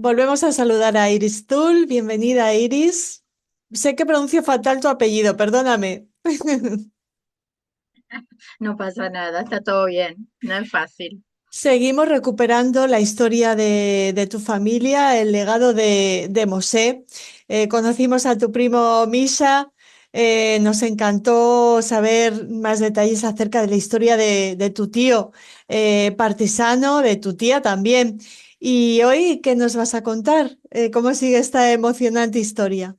Volvemos a saludar a Iris Tull. Bienvenida, Iris. Sé que pronuncio fatal tu apellido, perdóname. No pasa nada, está todo bien, no es fácil. Seguimos recuperando la historia de tu familia, el legado de Mosé. Conocimos a tu primo Misha. Nos encantó saber más detalles acerca de la historia de tu tío partisano, de tu tía también. Y hoy, ¿qué nos vas a contar? ¿Cómo sigue esta emocionante historia?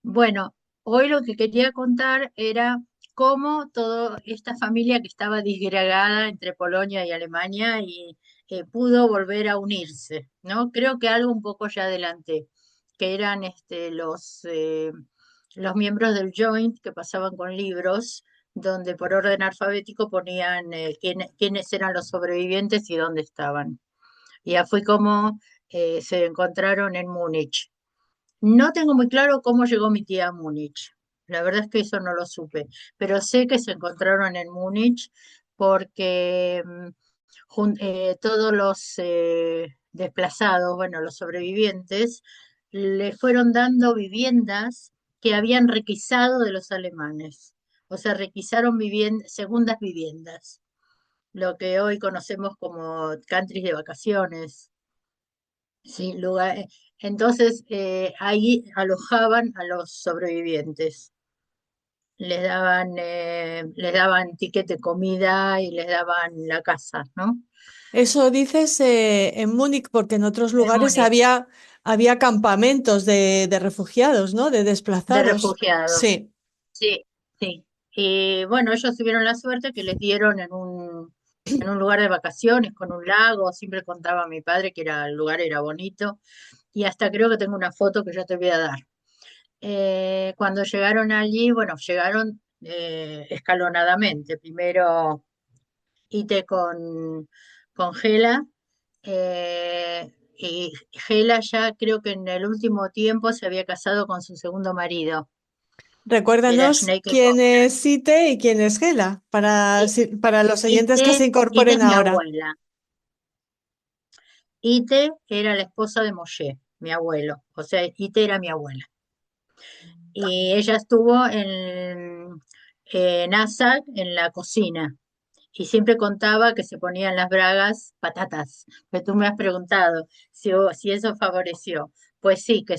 Bueno, hoy lo que quería contar era cómo toda esta familia que estaba disgregada entre Polonia y Alemania y pudo volver a unirse, ¿no? Creo que algo un poco ya adelanté, que eran los miembros del Joint que pasaban con libros donde por orden alfabético ponían quiénes eran los sobrevivientes y dónde estaban. Y ya fue como se encontraron en Múnich. No tengo muy claro cómo llegó mi tía a Múnich. La verdad es que eso no lo supe, pero sé que se encontraron en Múnich porque todos los desplazados, bueno, los sobrevivientes, le fueron dando viviendas que habían requisado de los alemanes. O sea, requisaron segundas viviendas, lo que hoy conocemos como countries de vacaciones. Sí, entonces ahí alojaban a los sobrevivientes. Les daban ticket de comida y les daban la casa, ¿no? Eso dices en Múnich, porque en otros En lugares Múnich, había campamentos de refugiados, ¿no? De de desplazados. refugiados. Sí. Sí, sí. Y bueno, ellos tuvieron la suerte que les dieron en un lugar de vacaciones con un lago. Siempre contaba mi padre que el lugar era bonito. Y hasta creo que tengo una foto que ya te voy a dar. Cuando llegaron allí, bueno, llegaron escalonadamente. Primero Ite con Gela, y Gela ya creo que en el último tiempo se había casado con su segundo marido, que era Recuérdanos Schneike quién Kocher. es Site y quién es Gela, I- para los oyentes que Ite, se Ite incorporen es mi ahora. abuela. Ite era la esposa de Moshe, mi abuelo. O sea, Ite era mi abuela. Y ella estuvo en ASAC, en la cocina. Y siempre contaba que se ponían las bragas patatas, que tú me has preguntado si eso favoreció. Pues sí, que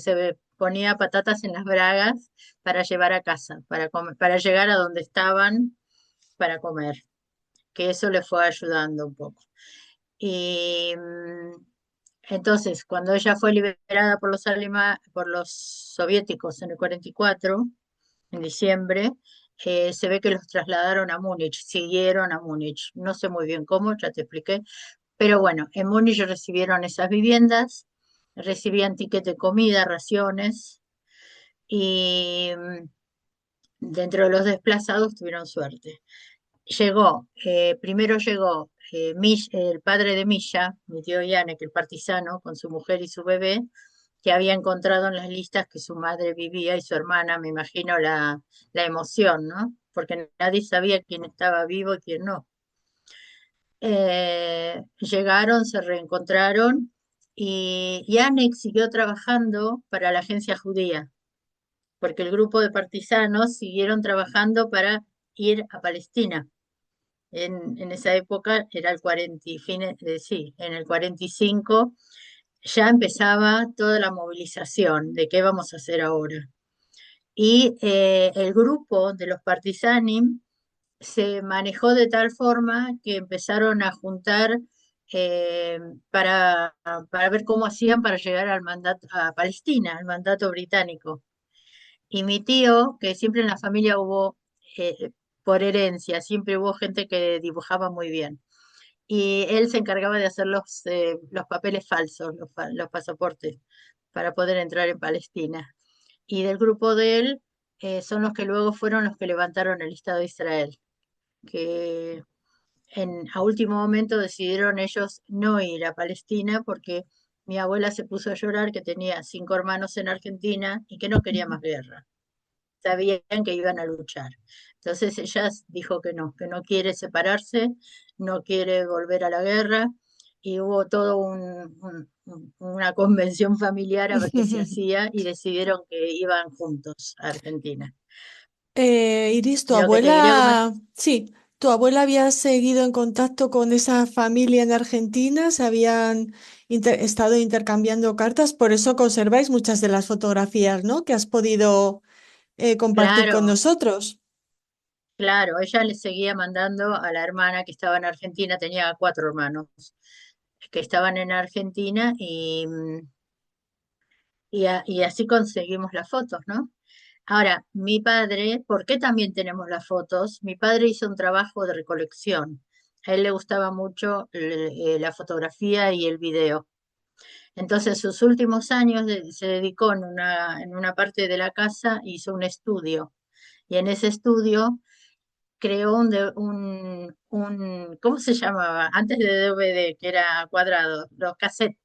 ponía patatas en las bragas para llevar a casa, para llegar a donde estaban para comer, que eso le fue ayudando un poco. Y entonces, cuando ella fue liberada por los soviéticos en el 44, en diciembre, se ve que los trasladaron a Múnich, siguieron a Múnich. No sé muy bien cómo, ya te expliqué, pero bueno, en Múnich recibieron esas viviendas, recibían ticket de comida, raciones, y dentro de los desplazados tuvieron suerte. Primero llegó el padre de Misha, mi tío Yanek, el partisano, con su mujer y su bebé, que había encontrado en las listas que su madre vivía y su hermana, me imagino la emoción, ¿no? Porque nadie sabía quién estaba vivo y quién no. Llegaron, se reencontraron y Yanek siguió trabajando para la agencia judía, porque el grupo de partisanos siguieron trabajando para ir a Palestina. En esa época era el 40, sí, en el 45 ya empezaba toda la movilización de qué vamos a hacer ahora. Y el grupo de los partisanos se manejó de tal forma que empezaron a juntar eh, para, para ver cómo hacían para llegar al mandato, a Palestina, al mandato británico. Y mi tío, que siempre en la familia hubo, por herencia, siempre hubo gente que dibujaba muy bien. Y él se encargaba de hacer los papeles falsos, los pasaportes, para poder entrar en Palestina. Y del grupo de él son los que luego fueron los que levantaron el Estado de Israel, que a último momento decidieron ellos no ir a Palestina porque mi abuela se puso a llorar que tenía 5 hermanos en Argentina y que no quería más guerra. Sabían que iban a luchar. Entonces ella dijo que no quiere separarse, no quiere volver a la guerra, y hubo todo una convención familiar a ver qué se hacía y decidieron que iban juntos a Argentina. Iris, tu Lo que te quería comentar, abuela, sí, tu abuela había seguido en contacto con esa familia en Argentina, se habían estado intercambiando cartas, por eso conserváis muchas de las fotografías, ¿no? Que has podido compartir con claro, nosotros. claro, ella le seguía mandando a la hermana que estaba en Argentina, tenía cuatro hermanos que estaban en Argentina y así conseguimos las fotos, ¿no? Ahora, mi padre, ¿por qué también tenemos las fotos? Mi padre hizo un trabajo de recolección. A él le gustaba mucho la fotografía y el video. Entonces, sus últimos años se dedicó en una parte de la casa, hizo un estudio. Y en ese estudio creó ¿cómo se llamaba? Antes de DVD, que era cuadrado, los cassettes.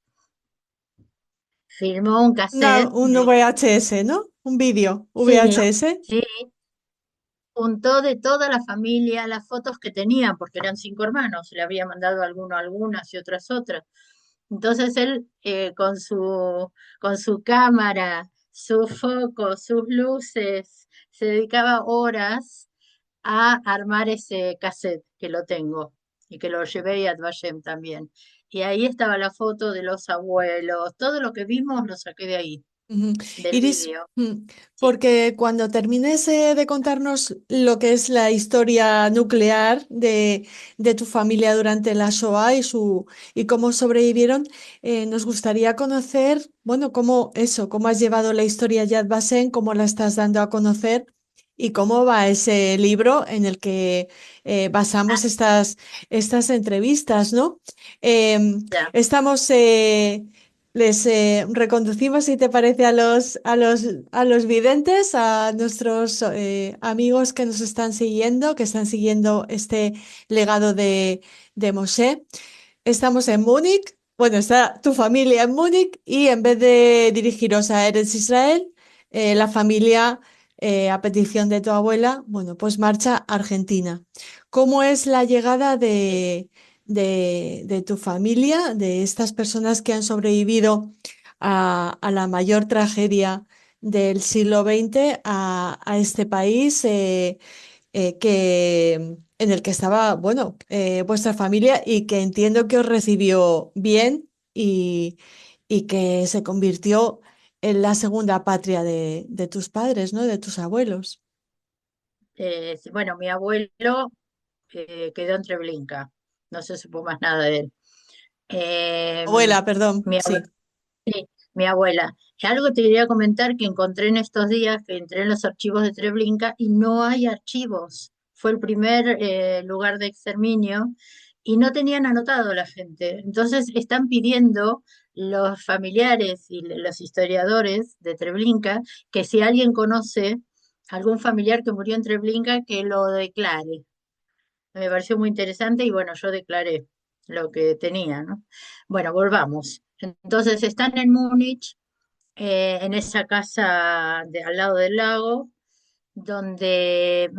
Filmó un cassette Un VHS, ¿no? Un vídeo sí, VHS. sí, juntó de toda la familia las fotos que tenían, porque eran cinco hermanos, le había mandado alguno algunas y otras otras. Entonces él con su cámara, su foco, sus luces, se dedicaba horas a armar ese cassette que lo tengo y que lo llevé a Yad Vashem también. Y ahí estaba la foto de los abuelos, todo lo que vimos lo saqué de ahí, Ujú. del Iris, vídeo. Sí, porque cuando termines de contarnos lo que es la historia nuclear de tu familia durante la Shoah y cómo sobrevivieron, nos gustaría conocer, bueno, cómo eso, cómo has llevado la historia Yad Vashem, cómo la estás dando a conocer y cómo va ese libro en el que basamos estas entrevistas, ¿no? ya. Estamos... les reconducimos, si te parece, a los videntes, a nuestros amigos que nos están siguiendo, que están siguiendo este legado de Moshe. Estamos en Múnich, bueno, está tu familia en Múnich y en vez de dirigiros a Eretz Israel, la familia, a petición de tu abuela, bueno, pues marcha a Argentina. ¿Cómo es la llegada de tu familia, de estas personas que han sobrevivido a la mayor tragedia del siglo XX a este país? En el que estaba, bueno, vuestra familia y que entiendo que os recibió bien y que se convirtió en la segunda patria de tus padres, ¿no? De tus abuelos. Sí, bueno, mi abuelo quedó en Treblinka, no se supo más nada de él. Eh, Abuela, perdón, mi, abue- sí. sí, mi abuela. Y algo te quería comentar que encontré en estos días, que entré en los archivos de Treblinka y no hay archivos. Fue el primer lugar de exterminio y no tenían anotado la gente. Entonces están pidiendo los familiares y los historiadores de Treblinka que si alguien conoce algún familiar que murió en Treblinka, que lo declare. Me pareció muy interesante y bueno, yo declaré lo que tenía, ¿no? Bueno, volvamos. Entonces están en Múnich, en esa casa de al lado del lago, donde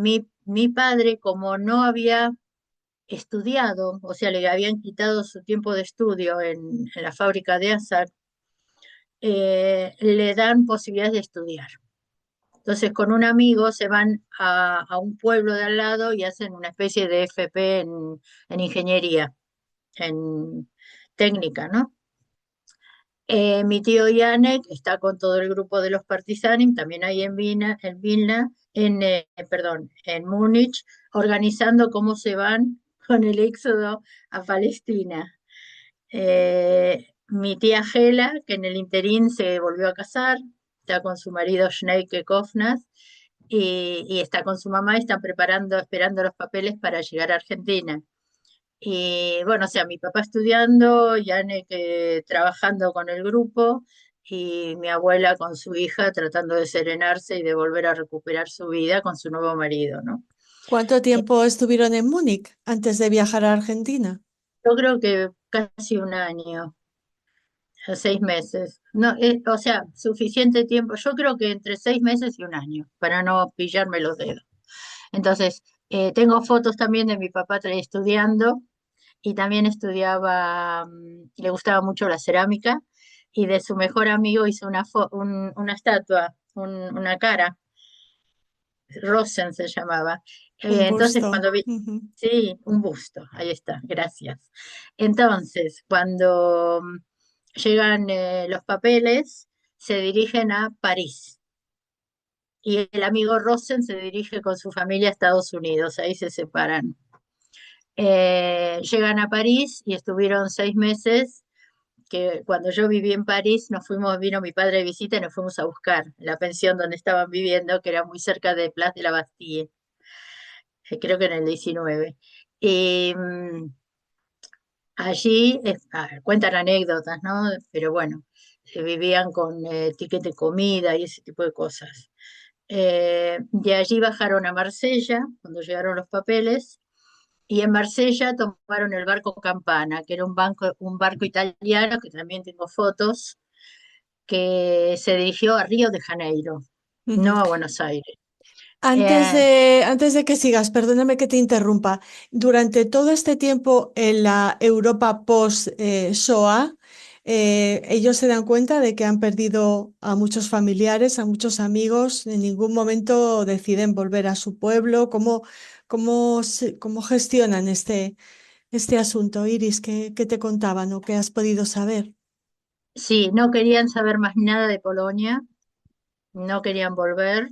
mi padre, como no había estudiado, o sea, le habían quitado su tiempo de estudio en la fábrica de Azar, le dan posibilidades de estudiar. Entonces, con un amigo se van a un pueblo de al lado y hacen una especie de FP en ingeniería, en técnica, ¿no? Mi tío Janek está con todo el grupo de los partisanos, también ahí perdón, en Múnich, organizando cómo se van con el éxodo a Palestina. Mi tía Gela, que en el interín se volvió a casar, está con su marido Schneike Kofnas y está con su mamá y están preparando, esperando los papeles para llegar a Argentina. Y bueno, o sea, mi papá estudiando, Yanek trabajando con el grupo y mi abuela con su hija tratando de serenarse y de volver a recuperar su vida con su nuevo marido, ¿no? ¿Cuánto Eh, tiempo estuvieron en Múnich antes de viajar a Argentina? yo creo que casi un año, o 6 meses. No, o sea, suficiente tiempo. Yo creo que entre 6 meses y un año, para no pillarme los dedos. Entonces, tengo fotos también de mi papá estudiando y también estudiaba, le gustaba mucho la cerámica y de su mejor amigo hizo una estatua, una cara, Rosen se llamaba. Un Entonces, busto. cuando vi, Ujú, sí, un busto, ahí está, gracias. Entonces, cuando llegan los papeles, se dirigen a París. Y el amigo Rosen se dirige con su familia a Estados Unidos, ahí se separan. Llegan a París y estuvieron 6 meses, que cuando yo viví en París, vino mi padre de visita y nos fuimos a buscar la pensión donde estaban viviendo, que era muy cerca de Place de la Bastille, creo que en el 19. Y allí cuentan anécdotas, ¿no? Pero bueno, vivían con ticket de comida y ese tipo de cosas. De allí bajaron a Marsella cuando llegaron los papeles. Y en Marsella tomaron el barco Campana, que era un barco italiano, que también tengo fotos, que se dirigió a Río de Janeiro, ujú. no a Buenos Aires. Eh, Antes de que sigas, perdóname que te interrumpa. Durante todo este tiempo en la Europa post-SOA, ellos se dan cuenta de que han perdido a muchos familiares, a muchos amigos. En ningún momento deciden volver a su pueblo. ¿Cómo gestionan este asunto, Iris? ¿Qué te contaban o qué has podido saber? sí, no querían saber más nada de Polonia, no querían volver.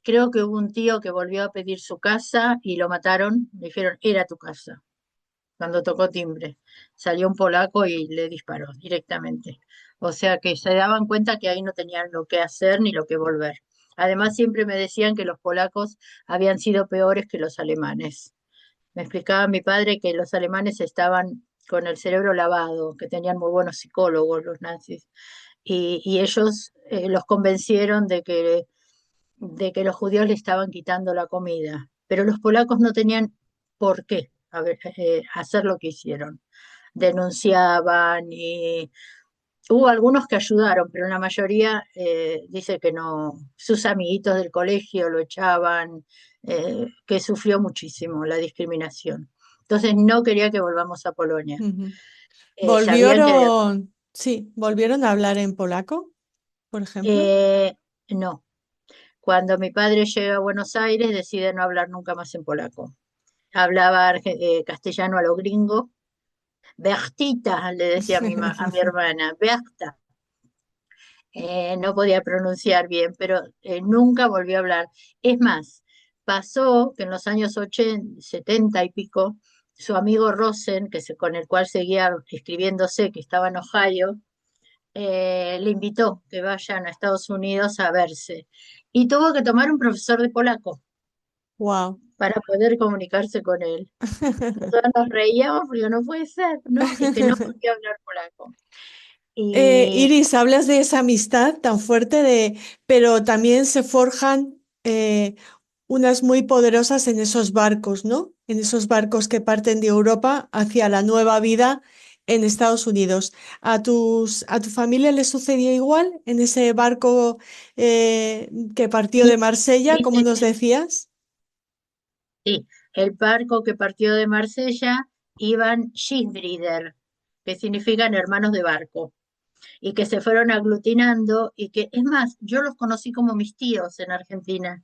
Creo que hubo un tío que volvió a pedir su casa y lo mataron. Le dijeron, era tu casa. Cuando tocó timbre, salió un polaco y le disparó directamente. O sea que se daban cuenta que ahí no tenían lo que hacer ni lo que volver. Además, siempre me decían que los polacos habían sido peores que los alemanes. Me explicaba mi padre que los alemanes estaban con el cerebro lavado, que tenían muy buenos psicólogos los nazis, y ellos los convencieron de que los judíos le estaban quitando la comida, pero los polacos no tenían por qué hacer lo que hicieron. Denunciaban y hubo algunos que ayudaron, pero la mayoría dice que no. Sus amiguitos del colegio lo echaban, que sufrió muchísimo la discriminación. Entonces no quería que volvamos a Polonia. Ujú. Sabían que ¿Volvieron a hablar en polaco, por ejemplo? eh, no. Cuando mi padre llega a Buenos Aires, decide no hablar nunca más en polaco. Hablaba castellano a lo gringo. Bertita, le decía a mi hermana, Berta. No podía pronunciar bien, pero nunca volvió a hablar. Es más, pasó que en los años 80, 70 y pico, su amigo Rosen, con el cual seguía escribiéndose, que estaba en Ohio, le invitó que vayan a Estados Unidos a verse. Y tuvo que tomar un profesor de polaco Wow. para poder comunicarse con él. Nosotros nos reíamos porque no puede ser, ¿no? Es que no podía hablar polaco. Y Iris, hablas de esa amistad tan fuerte pero también se forjan unas muy poderosas en esos barcos, ¿no? En esos barcos que parten de Europa hacia la nueva vida en Estados Unidos. ¿A tu familia le sucedió igual en ese barco que partió sí, de Marsella, sí, como sí, nos sí, decías? sí. El barco que partió de Marsella iban Schiffbrider, que significan hermanos de barco, y que se fueron aglutinando y que, es más, yo los conocí como mis tíos en Argentina.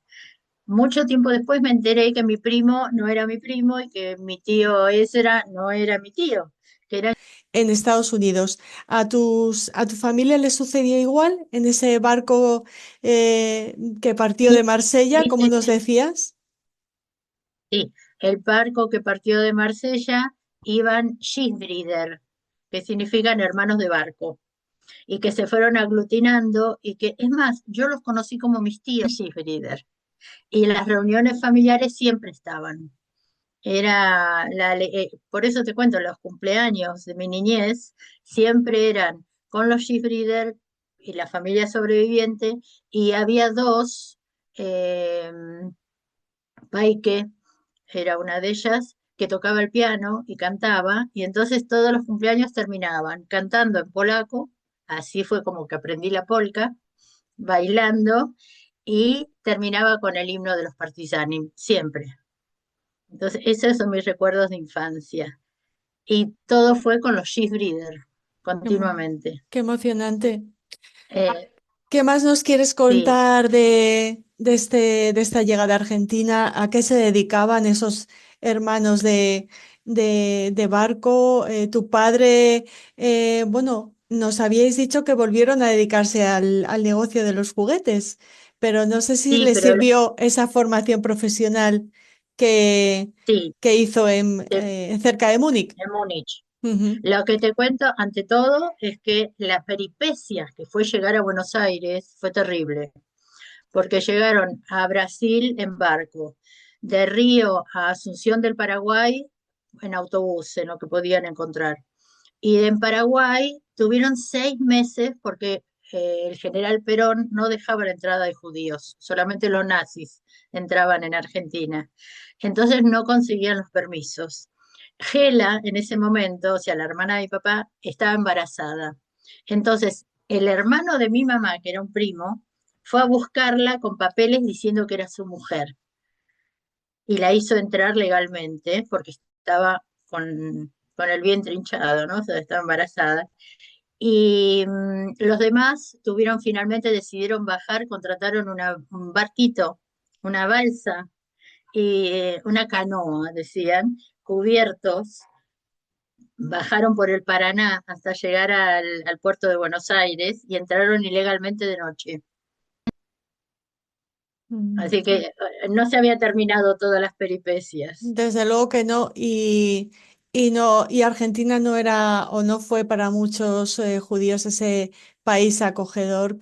Mucho tiempo después me enteré que mi primo no era mi primo y que mi tío ese no era mi tío, que era En Estados Unidos. ¿A tu familia le sucedió igual en ese barco que partió sí, de Marsella, sí, como sí, nos sí, decías? sí. El barco que partió de Marsella iban Schiffbrider, que significan hermanos de barco, y que se fueron aglutinando y que, es más, yo los conocí como mis tíos Schiffbrider, y en las reuniones familiares siempre estaban. Por eso te cuento, los cumpleaños de mi niñez siempre eran con los Schiffrieder y la familia sobreviviente, y había dos, eh, Paike era una de ellas, que tocaba el piano y cantaba, y entonces todos los cumpleaños terminaban cantando en polaco, así fue como que aprendí la polca, bailando, y terminaba con el himno de los partisanes, siempre. Entonces, esos son mis recuerdos de infancia. Y todo fue con los Cheese Breeder. qué, emo- continuamente. qué emocionante. Eh, ¿Qué más nos quieres sí, contar de esta llegada a Argentina? ¿A qué se dedicaban esos hermanos de barco? Tu padre, bueno, nos habíais dicho que volvieron a dedicarse al negocio de los juguetes, pero no sé si sí, les pero sirvió esa formación profesional que, sí, que hizo de, cerca de Múnich. de Múnich. Ujú. Lo que te cuento, ante todo, es que la peripecia que fue llegar a Buenos Aires fue terrible, porque llegaron a Brasil en barco, de Río a Asunción del Paraguay en autobús, en lo que podían encontrar. Y en Paraguay tuvieron 6 meses porque el general Perón no dejaba la entrada de judíos, solamente los nazis entraban en Argentina. Entonces no conseguían los permisos. Gela, en ese momento, o sea, la hermana de mi papá, estaba embarazada. Entonces, el hermano de mi mamá, que era un primo, fue a buscarla con papeles diciendo que era su mujer y la hizo entrar legalmente porque estaba con el vientre hinchado, ¿no? O sea, estaba embarazada. Y los demás tuvieron finalmente, decidieron bajar, contrataron un barquito, una balsa y una canoa, decían, cubiertos, bajaron por el Paraná hasta llegar al puerto de Buenos Aires y entraron ilegalmente de noche. Mm. Así que no se había terminado todas las peripecias. Desde luego que no, y no, y Argentina no era o no fue para muchos judíos ese país acogedor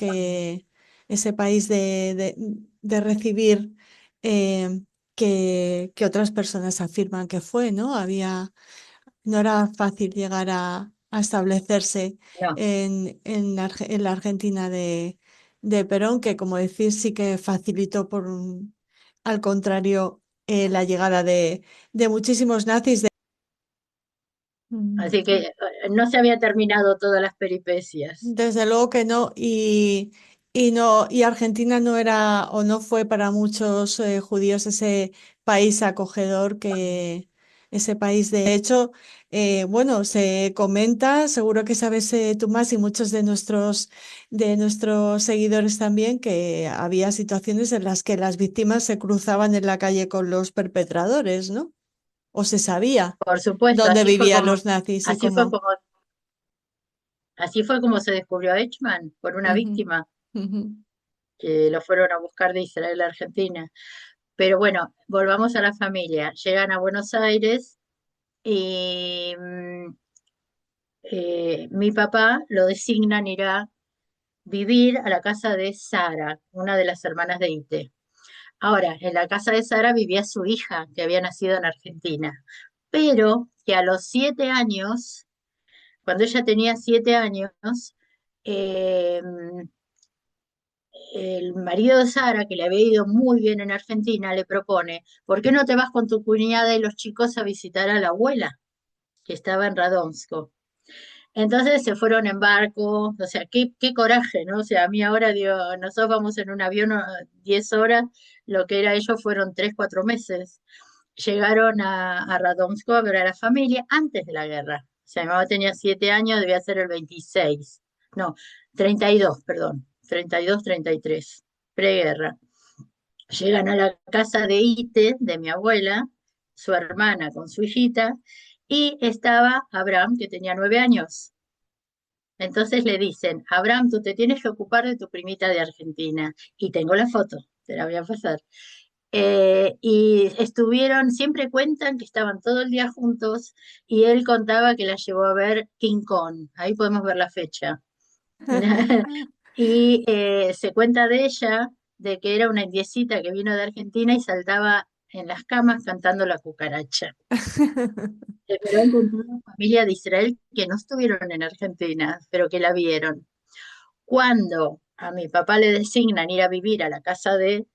ese país de recibir eh, que otras personas afirman que fue, ¿no? No era fácil llegar a establecerse No, en la Argentina de Perón, que como decir sí que facilitó al contrario, la llegada de muchísimos nazis. Mm. así que no se había terminado todas las peripecias. Desde luego que no, y no, y Argentina no era o no fue para muchos judíos ese país acogedor ese país. De hecho, bueno, se comenta, seguro que sabes tú más y muchos de nuestros seguidores también, que había situaciones en las que las víctimas se cruzaban en la calle con los perpetradores, ¿no? O se sabía Por supuesto, dónde vivían los nazis y así fue cómo. como, así fue como se descubrió a Eichmann por una Ujú, víctima ujú. que lo fueron a buscar de Israel a Argentina. Pero bueno, volvamos a la familia. Llegan a Buenos Aires y mi papá lo designan ir a vivir a la casa de Sara, una de las hermanas de Ite. Ahora, en la casa de Sara vivía su hija, que había nacido en Argentina, pero que a los 7 años, cuando ella tenía 7 años, eh, el marido de Sara, que le había ido muy bien en Argentina, le propone, ¿por qué no te vas con tu cuñada y los chicos a visitar a la abuela, que estaba en Radomsko? Entonces se fueron en barco, o sea, qué coraje, ¿no? O sea, a mí ahora digo, nosotros vamos en un avión 10 horas, lo que era ellos fueron 3, 4 meses. Llegaron a Radomsko a ver a la familia antes de la guerra. O sea, mi mamá tenía 7 años, debía ser el 26. No, 32, perdón, 32, 33, preguerra. Llegan a la casa de Ite, de mi abuela, su hermana con su hijita, y estaba Abraham, que tenía 9 años. Entonces le dicen, Abraham, tú te tienes que ocupar de tu primita de Argentina. Y tengo la foto, te la voy a pasar. Y estuvieron, siempre cuentan que estaban todo el día juntos y él contaba que la llevó a ver King Kong. Ahí podemos ver la fecha. Y se cuenta de ella, de que era una indiecita que vino de Argentina y saltaba en las camas cantando la cucaracha. Pero encontró una familia de Israel que no estuvieron en Argentina, pero que la vieron. Cuando a mi papá le designan ir a vivir a la casa de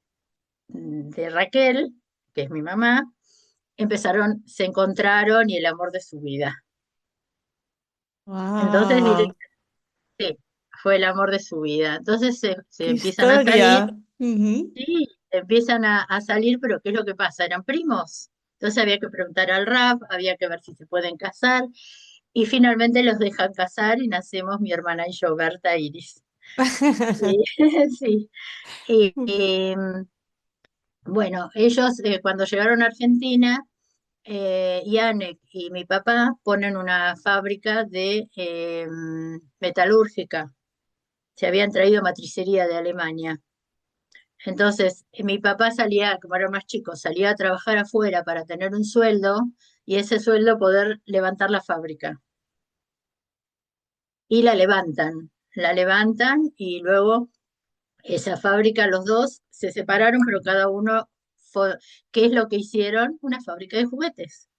Raquel, que es mi mamá, se encontraron y el amor de su vida. Entonces, ¡Wow! sí, fue el amor de su vida. Entonces se ¡Qué empiezan a salir, historia! Ujú. sí, empiezan a salir, pero ¿qué es lo que pasa? Eran primos. Entonces había que preguntar al Rab, había que ver si se pueden casar. y finalmente los dejan casar y nacemos mi hermana y yo, Berta e Iris. Sí, sí. Y, bueno, ellos cuando llegaron a Argentina, Yanek y mi papá ponen una fábrica de metalúrgica. Se habían traído matricería de Alemania. Entonces, mi papá salía, como era más chico, salía a trabajar afuera para tener un sueldo y ese sueldo poder levantar la fábrica. Y la levantan y luego esa fábrica, los dos se separaron, pero cada uno fue, ¿qué es lo que hicieron? Una fábrica de juguetes.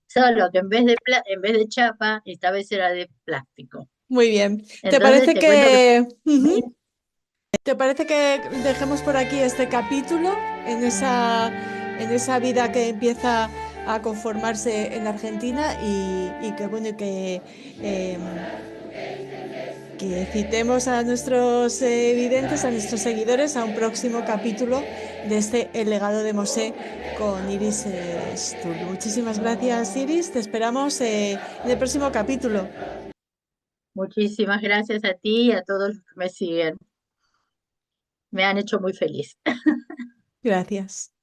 Solo que en vez de chapa, esta vez era de plástico. Muy bien. Entonces te cuento que ¿Te parece que dejemos por aquí este capítulo en esa vida que empieza a conformarse en Argentina y que bueno em, que citemos a nuestros videntes, a nuestros seguidores, a un próximo capítulo de este El legado de Mosé con Iris Sturlu. Muchísimas gracias, Iris. Te esperamos en el próximo capítulo. muchísimas gracias a ti y a todos los que me siguen. Me han hecho muy feliz. Gracias.